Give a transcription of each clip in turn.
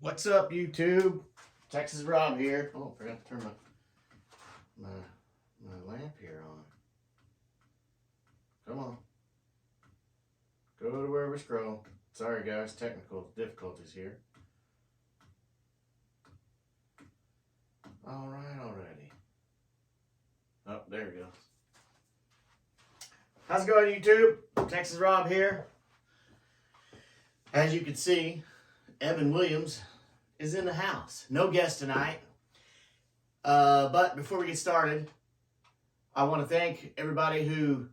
What's up, YouTube? Texas Rob here. Oh, I forgot to turn my lamp here on. Come on. Go to where we scroll. Sorry, guys, technical difficulties here. All right, already. Oh, there we go. How's it going, YouTube? Texas Rob here. As you can see, Evan Williams is in the house. No guest tonight. But before we get started, I want to thank everybody who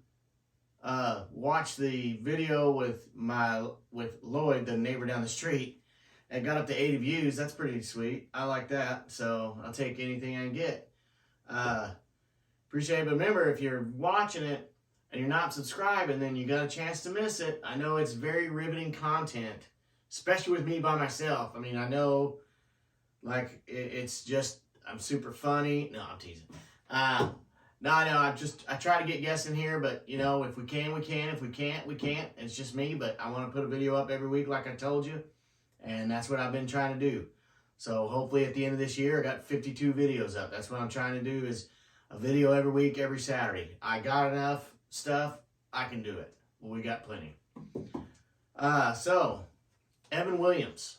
watched the video with Lloyd, the neighbor down the street, and got up to 80 views. That's pretty sweet. I like that. So I'll take anything I can get. Appreciate it. But remember, if you're watching it and you're not subscribing, then you got a chance to miss it. I know it's very riveting content, especially with me by myself. I mean, I know, like, it's just, I'm super funny. No, I'm teasing. No, I try to get guests in here, but, you know, if we can, we can. If we can't, we can't. It's just me, but I want to put a video up every week like I told you, and that's what I've been trying to do. So hopefully at the end of this year, I got 52 videos up. That's what I'm trying to do, is a video every week, every Saturday. I got enough stuff, I can do it. Well, we got plenty. So, Evan Williams.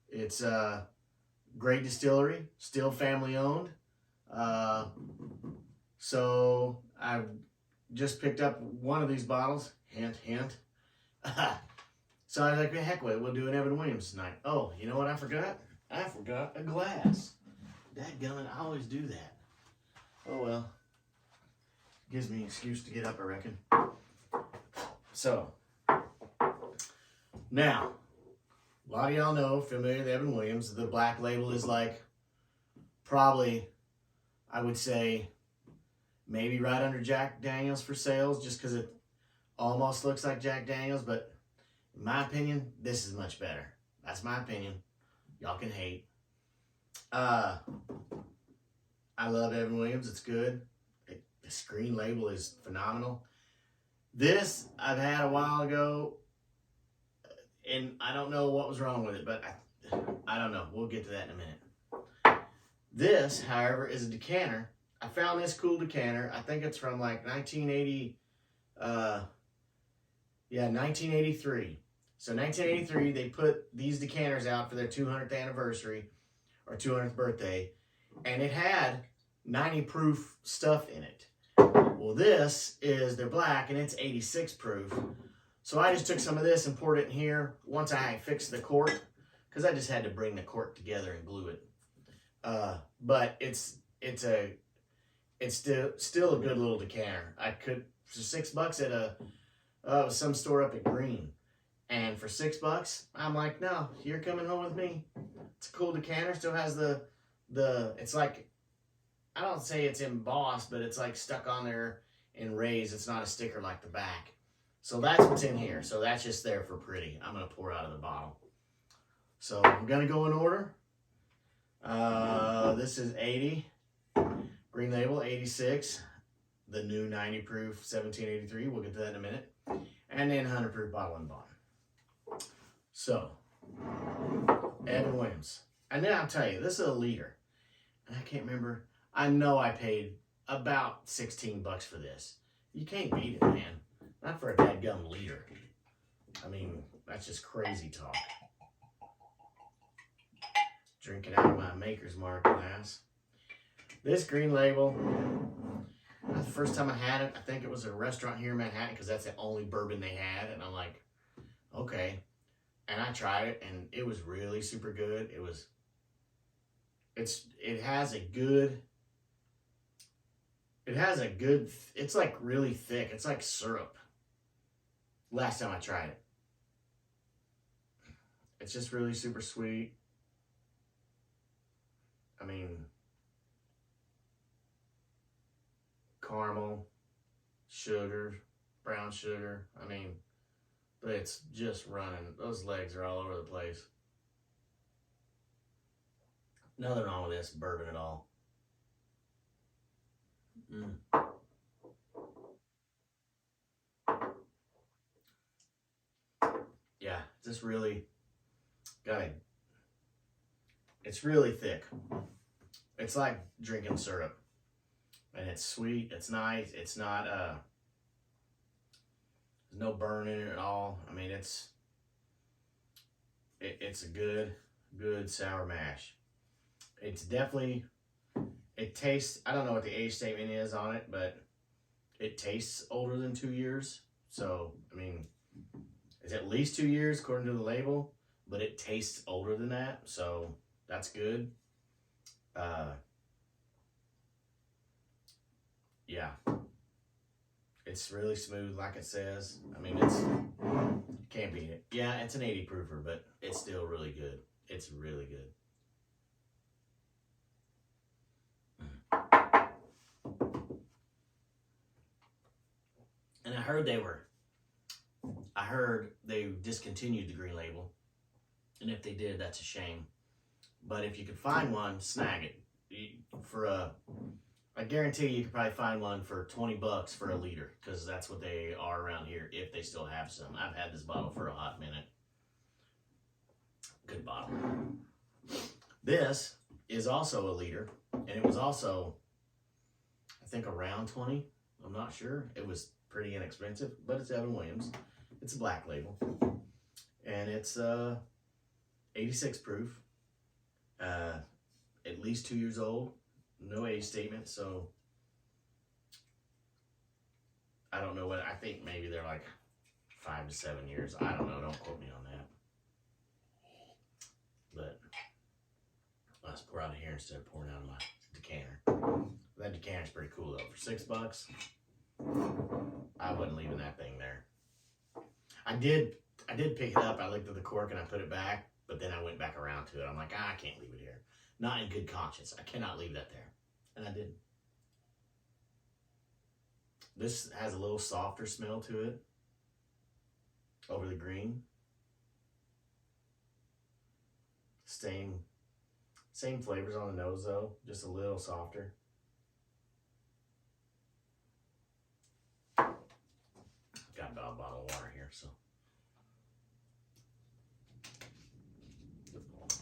It's a great distillery, still family owned. So I've just picked up one of these bottles. Hint, hint. So I was like, heck with it, we'll do an Evan Williams tonight. Oh, you know what I forgot? I forgot a glass. Dadgummit, I always do that. Oh well. Gives me an excuse to get up, I reckon. So, now, a lot of y'all know, familiar with Evan Williams, the black label is like, probably, I would say, maybe right under Jack Daniels for sales, just because it almost looks like Jack Daniels, but in my opinion, this is much better. That's my opinion. Y'all can hate. I love Evan Williams. It's good. The screen label is phenomenal. This I've had a while ago, and I don't know what was wrong with it, but I don't know. We'll get to that in a minute. This, however, is a decanter. I found this cool decanter. I think it's from like 1983. So 1983, they put these decanters out for their 200th anniversary or 200th birthday, and it had 90 proof stuff in it. Well, this is, they're black, and it's 86 proof. So I just took some of this and poured it in here once I fixed the cork, because I just had to bring the cork together and glue it. But it's still a good little decanter. I could, for $6 at some store up at Green, and for $6, I'm like, no, you're coming home with me. It's a cool decanter. Still has the it's like, I don't say it's embossed, but it's like stuck on there and raised. It's not a sticker like the back. So that's what's in here. So that's just there for pretty. I'm going to pour out of the bottle. So I'm going to go in order. This is 80. Green label, 86. The new 90 proof 1783. We'll get to that in a minute. And then 100 proof bottle and bond. So, Evan Williams. And then I'll tell you, this is a liter. And I can't remember. I know I paid about $16 for this. You can't beat it, man. Not for a dadgum liter. I mean, that's just crazy talk. Drinking out of my Maker's Mark glass. This green label, the first time I had it, I think it was a restaurant here in Manhattan, because that's the only bourbon they had. And I'm like, okay. And I tried it, and it was really super good. It has a good, it's like really thick. It's like syrup. Last time I tried it. It's just really super sweet. I mean, caramel, sugar, brown sugar. I mean, but it's just running. Those legs are all over the place. Nothing wrong with this bourbon at all. Yeah, just really got a It's really thick. It's like drinking syrup. And it's sweet, it's nice, it's not, there's no burn in it at all. I mean, it's a good sour mash. It's definitely, it tastes, I don't know what the age statement is on it, but it tastes older than 2 years. So, I mean, it's at least 2 years according to the label, but it tastes older than that. So that's good. Yeah. It's really smooth, like it says. I mean, can't beat it. Yeah, it's an 80 proofer, but it's still really good. It's really good. And I heard they discontinued the green label. And if they did, that's a shame. But if you could find one, snag it. I guarantee you could probably find one for $20 for a liter, because that's what they are around here, if they still have some. I've had this bottle for a hot minute. Good bottle. This is also a liter, and it was also, I think, around 20. I'm not sure. It was pretty inexpensive, but it's Evan Williams. It's a black label, and it's 86 proof, at least 2 years old. No age statement, so I don't know what, I think maybe they're like 5 to 7 years. I don't know, don't quote me on that. But let's pour out of here instead of pouring out of my decanter. That decanter's pretty cool though. For $6, I wasn't leaving that thing there. I did pick it up. I looked at the cork and I put it back, but then I went back around to it. I'm like, I can't leave it here. Not in good conscience. I cannot leave that there. And I didn't. This has a little softer smell to it over the green. Same flavors on the nose though, just a little softer. Got a bottle of water here, so.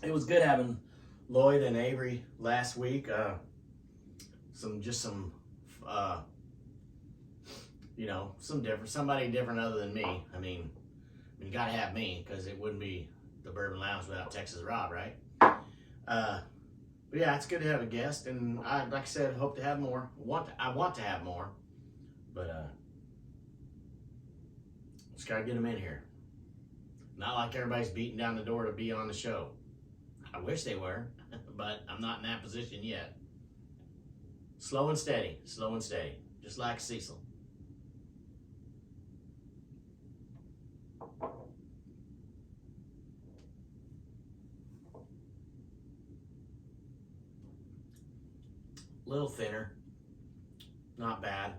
It was good having Lloyd and Avery last week. Somebody different other than me. I mean, you gotta have me, because it wouldn't be the Bourbon Lounge without Texas Rob, right? But yeah, it's good to have a guest, and like I said, hope to have more. I want to have more, but just gotta get them in here. Not like everybody's beating down the door to be on the show. I wish they were, but I'm not in that position yet. Slow and steady, just like Cecil. A little thinner, not bad.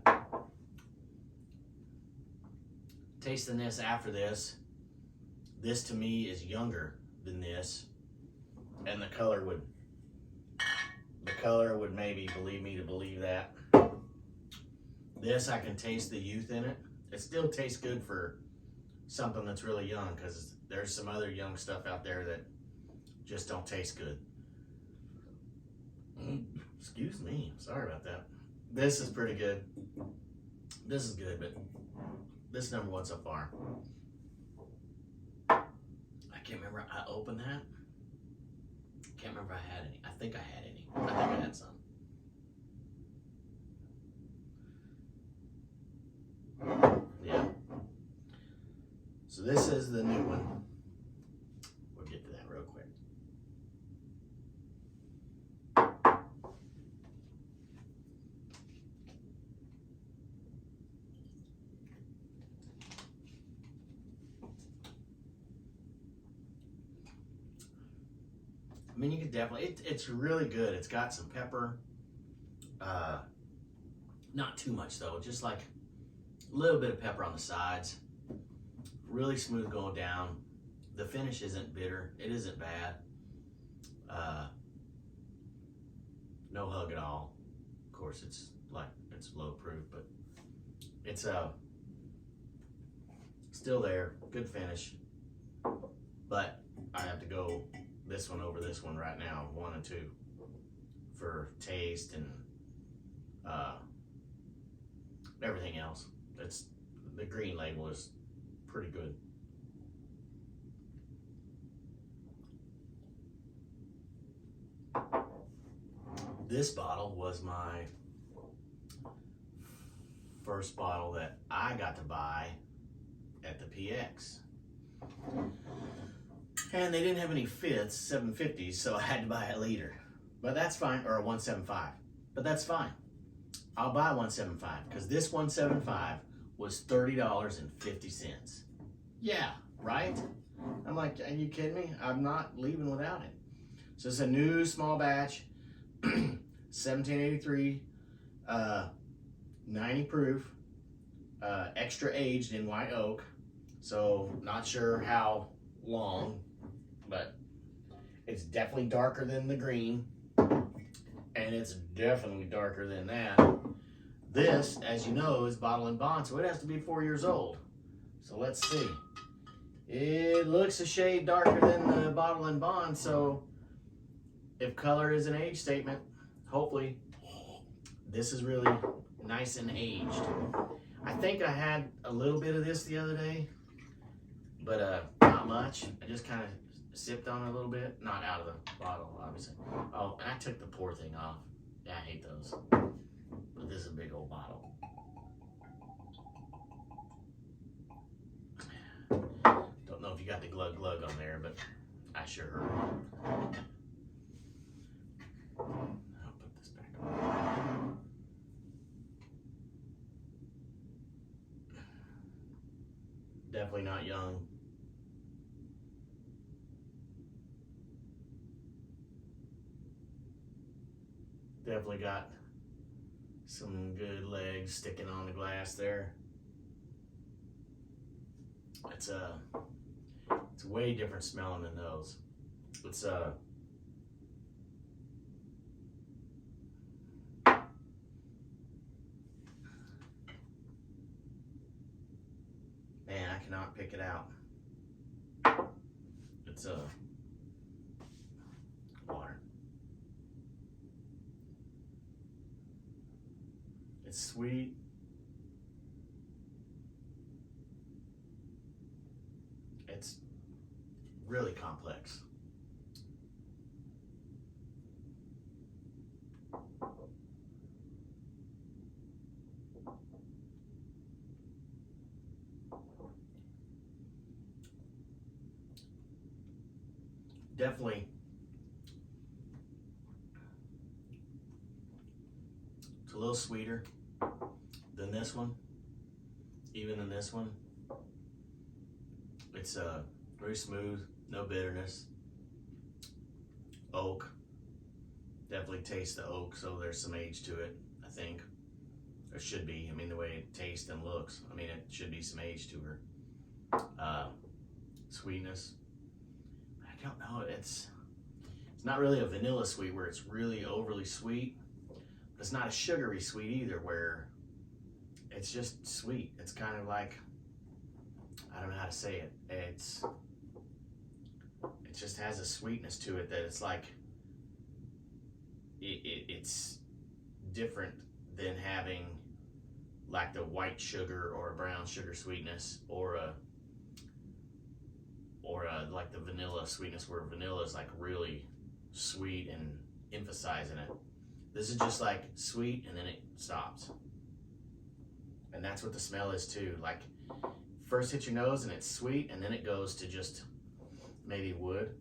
Tasting this after this to me is younger than this, and the color would maybe lead me to believe that. This, I can taste the youth in it. It still tastes good for something that's really young, because there's some other young stuff out there that just don't taste good. Excuse me, sorry about that. This is pretty good. This is good, but this is number one so far. I can't remember, I opened that. Can't remember if I had any. I think I had any. I think I had some. Yeah. So this is the new one. We'll get to that real quick. I mean, you could definitely, it's really good. It's got some pepper. Not too much though, just like a little bit of pepper on the sides. Really smooth going down. The finish isn't bitter. It isn't bad. No hug at all. Of course, it's low proof, but it's still there. Good finish. But I have to go this one over this one right now, 1 and 2, for taste and everything else. It's the green label is pretty good. This bottle was my first bottle that I got to buy at the PX. And they didn't have any fifths, 750s, so I had to buy a liter. But that's fine, or a 175. But that's fine. I'll buy 175 because this 175 was $30.50. Yeah, right? I'm like, are you kidding me? I'm not leaving without it. So it's a new small batch, 1783, 90 proof, extra aged in white oak. So not sure how long, but it's definitely darker than the green, and it's definitely darker than that. This, as you know, is bottle and bond, so it has to be 4 years old. So let's see. It looks a shade darker than the bottle and bond, so if color is an age statement, hopefully this is really nice and aged. I think I had a little bit of this the other day, but not much. I just kind of sipped on it a little bit, not out of the bottle, obviously. Oh, and I took the pour thing off. Yeah, I hate those. But this is a big old bottle. Don't know if you got the glug glug on there, but I sure heard. I'll put this back on. Definitely not young. Definitely got some good legs sticking on the glass there. It's a way different smelling than those. It's man, I cannot pick it out. It's water. It's sweet. It's really complex. Definitely it's a little sweeter than this one, even than this one. It's very smooth, no bitterness. Oak, definitely taste the oak, so there's some age to it, I think. There should be, I mean, the way it tastes and looks, I mean, it should be some age to her. Sweetness, I don't know, it's not really a vanilla sweet where it's really overly sweet, but it's not a sugary sweet either where it's just sweet. It's kind of like, I don't know how to say it. It just has a sweetness to it that it's like, it's different than having like the white sugar or a brown sugar sweetness or like the vanilla sweetness where vanilla is like really sweet and emphasizing it. This is just like sweet and then it stops. And that's what the smell is too. Like first hit your nose and it's sweet and then it goes to just maybe wood,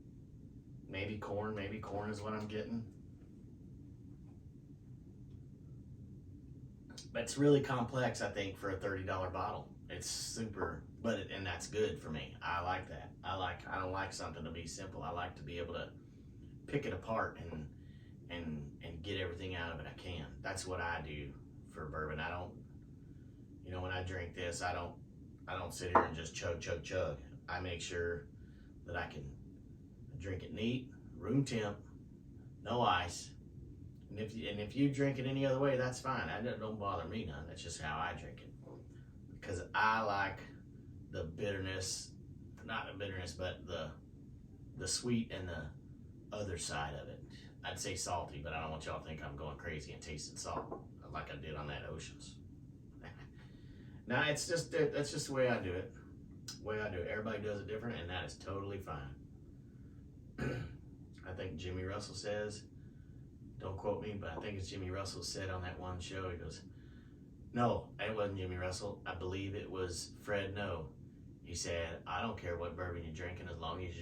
maybe corn is what I'm getting. But it's really complex, I think, for a $30 bottle. It's super, and that's good for me. I like that. I don't like something to be simple. I like to be able to pick it apart and get everything out of it I can. That's what I do for bourbon. I don't, when I drink this, I don't sit here and just chug. I make sure that I can drink it neat, room temp, no ice. And if you drink it any other way, that's fine. That don't bother me none. That's just how I drink it. Because I like the bitterness, not the bitterness, but the sweet and other side of it. I'd say salty, but I don't want y'all to think I'm going crazy and tasting salt like I did on that Oceans. Now it's just that's just the way I do it. Everybody does it different, and that is totally fine. I think Jimmy Russell says, don't quote me, but I think it's Jimmy Russell said on that one show, he goes, no, it wasn't Jimmy Russell. I believe it was Fred No. He said, I don't care what bourbon you're drinking as long as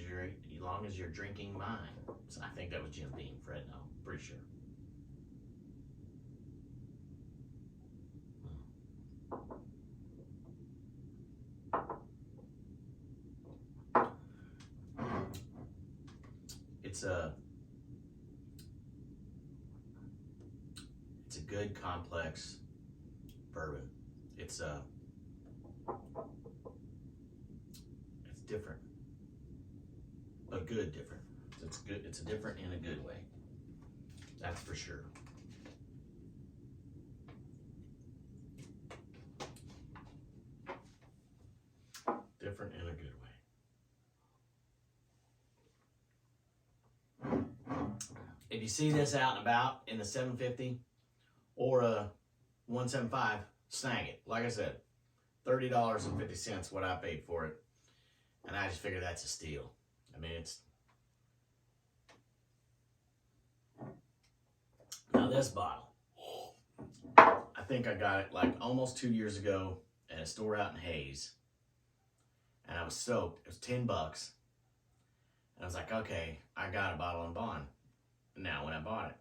you're drinking mine. So I think that was Jim Beam, Fred No, pretty sure. It's a good complex bourbon. It's different, but good different. It's good. It's different in a good way. That's for sure. Different in a good way. If you see this out and about in the 750 or a 175, snag it. Like I said, $30.50 what I paid for it. And I just figure that's a steal. I mean, it's... Now this bottle, I think I got it like almost 2 years ago at a store out in Hayes. And I was stoked. It was $10. And I was like, okay, I got a bottle on bond now when I bought it.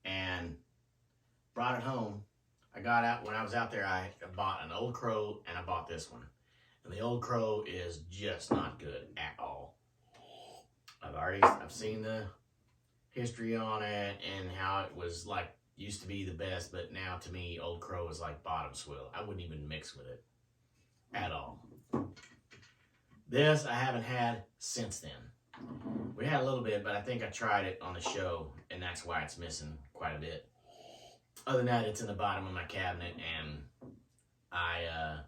And brought it home. I got out, when I was out there, I bought an Old Crow and I bought this one. And the Old Crow is just not good at all. I've seen the history on it and how it was like, used to be the best, but now to me, Old Crow is like bottom swill. I wouldn't even mix with it at all. This I haven't had since then. We had a little bit, but I think I tried it on the show and that's why it's missing quite a bit. Other than that, it's in the bottom of my cabinet and I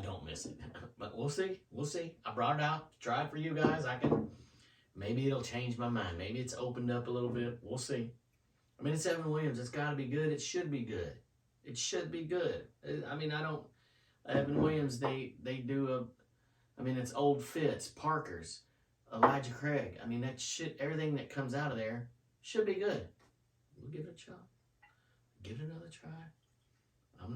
don't miss it. But we'll see. We'll see. I brought it out to try it for you guys. Maybe it'll change my mind. Maybe it's opened up a little bit. We'll see. I mean, it's Evan Williams. It's got to be good. It should be good. It should be good. I mean, Evan Williams, they do it's Old Fitz, Parker's, Elijah Craig. I mean, that shit, everything that comes out of there should be good. We'll give it a shot. Give it another try. I'm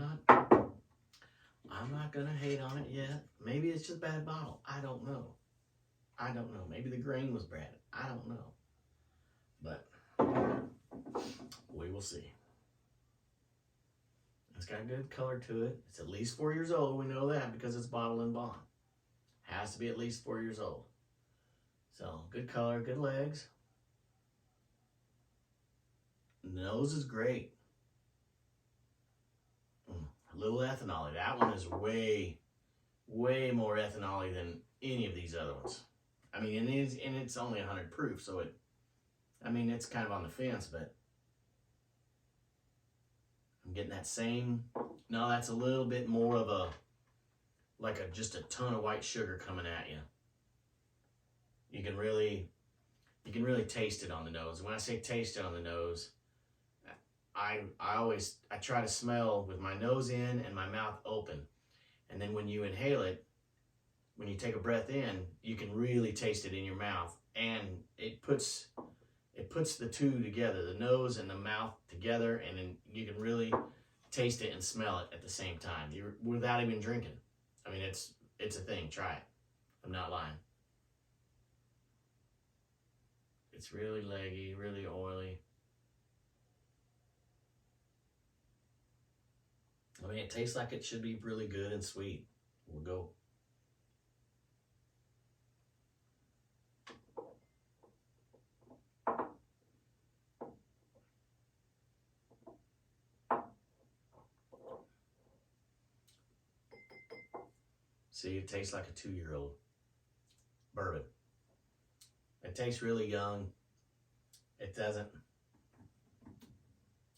not gonna hate on it yet. Maybe it's just a bad bottle. I don't know. Maybe the grain was bad. I don't know. But we will see. It's got good color to it. It's at least 4 years old. We know that because it's bottled in bond. Has to be at least 4 years old. So good color, good legs. Nose is great. A little ethanol. That one is way, way more ethanol than any of these other ones. I mean, and it's only 100 proof, so it's kind of on the fence, but I'm getting that same. No, that's a little bit more of just a ton of white sugar coming at you. You can really taste it on the nose. When I say taste it on the nose, I try to smell with my nose in and my mouth open. And then when you inhale it, when you take a breath in, you can really taste it in your mouth. And it puts the two together, the nose and the mouth together, and then you can really taste it and smell it at the same time. Without even drinking. I mean, it's a thing. Try it. I'm not lying. It's really leggy, really oily. I mean, it tastes like it should be really good and sweet. We'll go. See, it tastes like a 2-year-old bourbon. It tastes really young. It doesn't.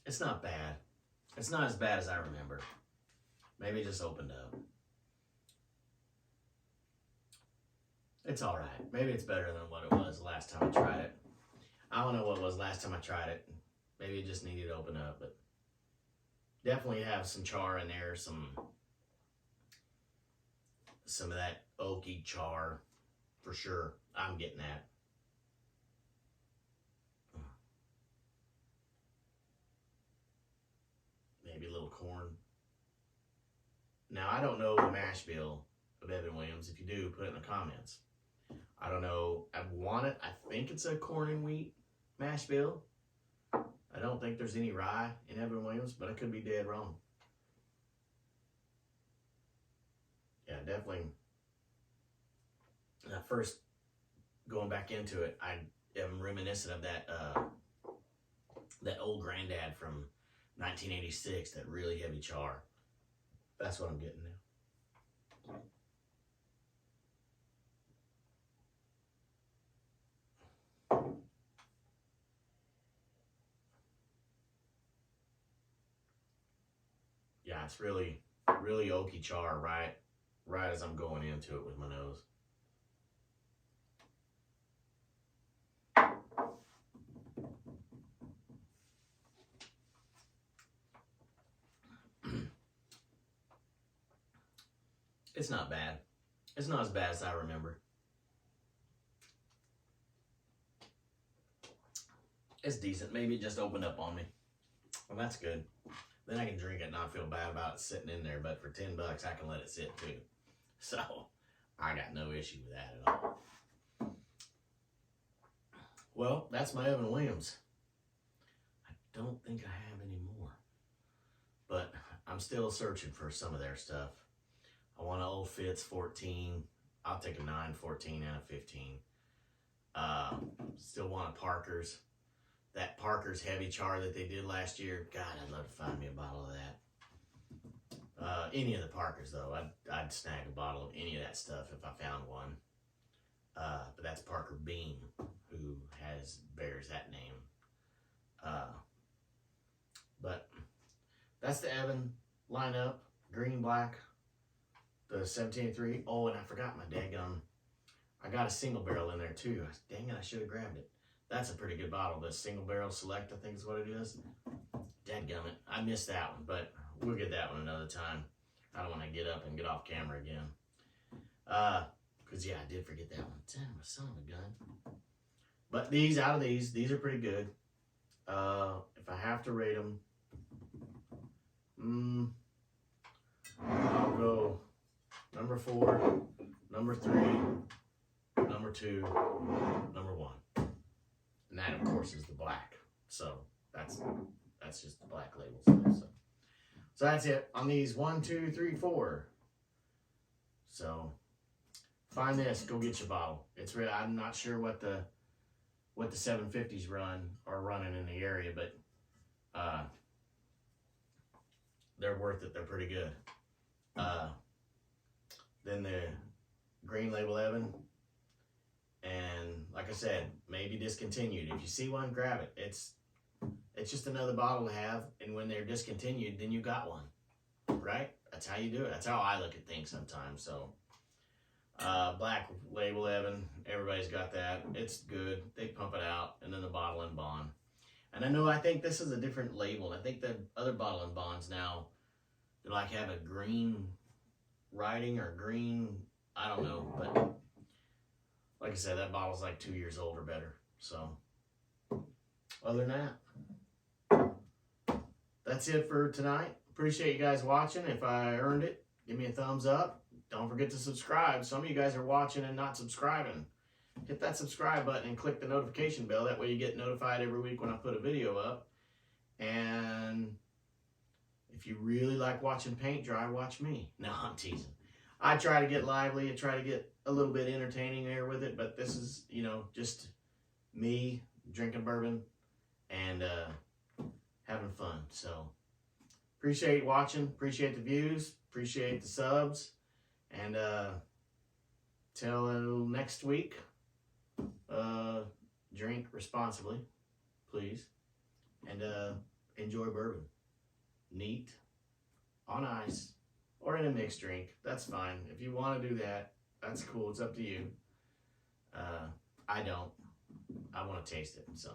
It's not bad. It's not as bad as I remember. Maybe it just opened up. It's all right. Maybe it's better than what it was the last time I tried it. I don't know what it was last time I tried it. Maybe it just needed to open up, but definitely have some char in there, some of that oaky char for sure. I'm getting that. Maybe a little corn. Now, I don't know the mash bill of Evan Williams. If you do, put it in the comments. I don't know. I want it. I think it's a corn and wheat mash bill. I don't think there's any rye in Evan Williams, but I could be dead wrong. Yeah, definitely. First, going back into it, I am reminiscent of that old granddad from 1986, that really heavy char. That's what I'm getting now. Yeah, it's really, really oaky char right as I'm going into it with my nose. It's not bad. It's not as bad as I remember. It's decent. Maybe it just opened up on me. Well, that's good. Then I can drink it and not feel bad about it sitting in there. But for $10, I can let it sit too. So I got no issue with that at all. Well, that's my Evan Williams. I don't think I have any more. But I'm still searching for some of their stuff. I want an Old Fitz 14. I'll take a 9, 14, and a 15. Still want a Parker's. That Parker's heavy char that they did last year. God, I'd love to find me a bottle of that. Any of the Parkers, though. I'd snag a bottle of any of that stuff if I found one. But that's Parker Beam, who bears that name. But that's the Evan lineup. Green, black. The 1783. Oh, and I forgot my daggum. I got a single barrel in there too. Dang it, I should have grabbed it. That's a pretty good bottle. The single barrel select, I think is what it is. Dadgummit. I missed that one, but we'll get that one another time. I don't want to get up and get off camera again. Because, yeah, I did forget that one. Damn, my son of a gun. But these are pretty good. If I have to rate them, I'll go number 4, number 3, number 2, number 1. And that, of course, is the black. So that's just the black label stuff. So that's it on these 1, 2, 3, 4. So find this. Go get your bottle. It's real. I'm not sure what the 750s are running in the area, but they're worth it. They're pretty good. Then the green label Evan. And like I said, maybe discontinued. If you see one, grab it. It's just another bottle to have. And when they're discontinued, then you got one, right? That's how you do it. That's how I look at things sometimes. So, black label Evan, everybody's got that. It's good. They pump it out, and then the bottle and bond. And I think this is a different label. I think the other bottle and bonds now, they like have a green writing or green, I don't know, but like I said, that bottle's like 2 years old or better. So, other than that, that's it for tonight. Appreciate you guys watching. If I earned it, give me a thumbs up. Don't forget to subscribe. Some of you guys are watching and not subscribing. Hit that subscribe button and click the notification bell. That way you get notified every week when I put a video up. And if you really like watching paint dry, watch me. No, I'm teasing. I try to get lively. I try to get a little bit entertaining there with it, but this is, just me drinking bourbon and having fun. So appreciate watching, appreciate the views, appreciate the subs, and till next week, drink responsibly, please, and enjoy bourbon. Neat, on ice, or in a mixed drink. That's fine. If you want to do that, that's cool. It's up to you. I don't. I want to taste it. So,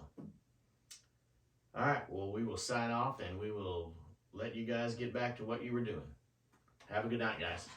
all right. Well, we will sign off and we will let you guys get back to what you were doing. Have a good night, guys.